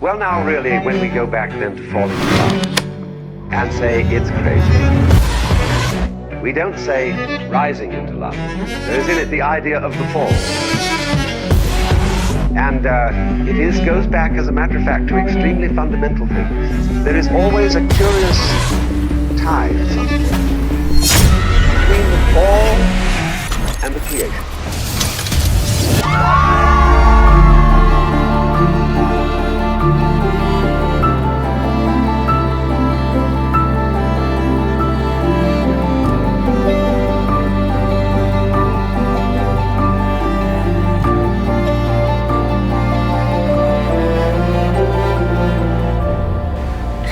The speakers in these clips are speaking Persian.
Well, now really, when we go back then to falling in love and say it's crazy, we don't say rising into love. There is in it the idea of the fall. And goes back, as a matter of fact, to extremely fundamental things. There is always a curious tie at some point between the fall and the creation.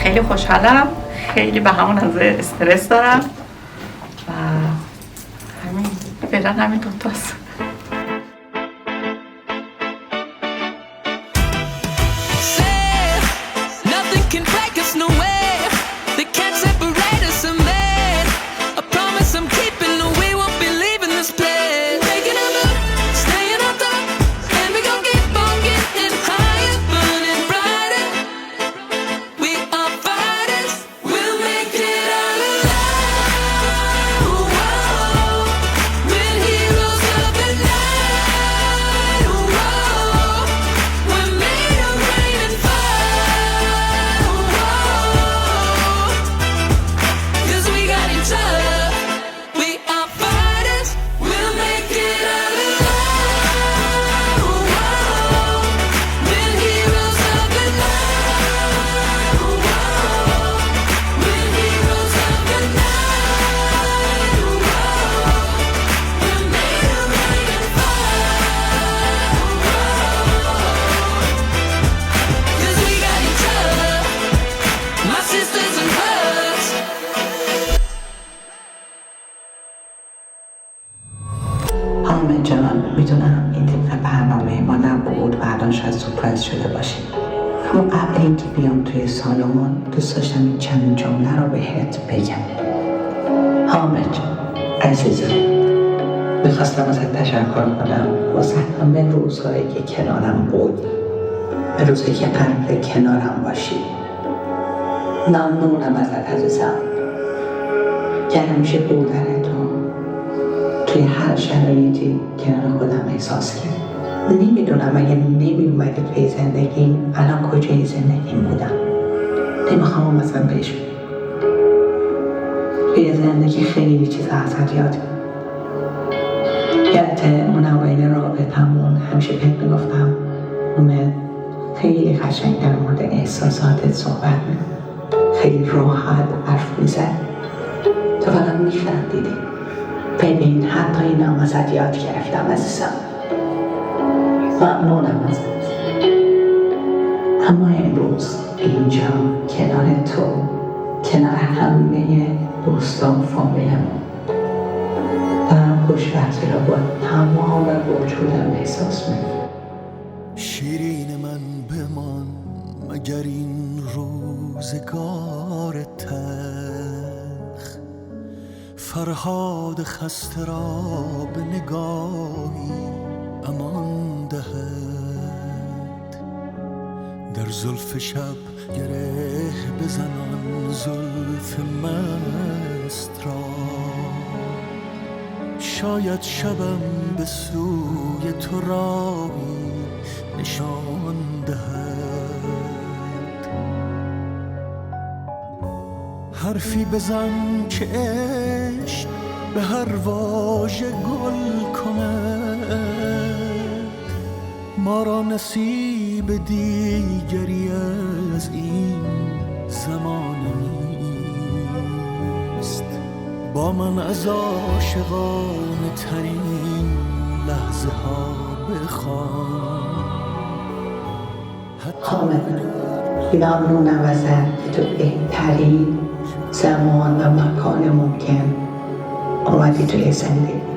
خیلی خوشحالم، خیلی به همون نظر استرس دارم و همین دوتاست. حامد جان، میدونم این طبق برنامه ما نبود و الان شاید سورپرایز شده باشیم، اما قبل اینکه بیام توی سالن دوست داشتم این چند جمله رو بهت بگم. حامد عزیزم، میخواستم ازت تشکر کنم واسه همه روزهایی که کنارم بود، به روزی که قرار کنارم باشی. ممنونم ازت عزیزم که همیشه بودنتون توی هر شرایطی کنار خودم احساس کرد. نمیدونم اگه نمیومدی توی زندگیم الان کجای زندگیم بودم. نمیخوام مثلا بهش توی زندگی خیلی چیزا ازت یاد یادت اون اوایل رابطمون همیشه بهت میگفتم اومد خیلی قشنگ در مورد احساساتت صحبت می‌کرد، خیلی راحت حرف میزد، تو فقط میخندیدی. ببین حتی اینم ازت یاد گرفتم عزیزم. ممنونم ازت. اما امروز اینجا کنار تو، کنار همه دوستان فامیلمون دارم خوشبختی رو با تمام وجودم احساس میکنم. شیرین من بمان مگر این روزگار تلخ، فرهاد خسته را به نگاهی امان دهد. در زلف شب گره بزنان زلف مست را، شاید شبم به سوی تو راهی نشان دهد. حرفی بزن که عشق به هر واژه گل کند، ما را نصیب دیگری از این زمانه نیست. با من از عاشقانه ترین لحظه ها بخوان. حامد، ممنونم ازت که تو بهترین زمان و مکان ممکن اومدی توی زندگی.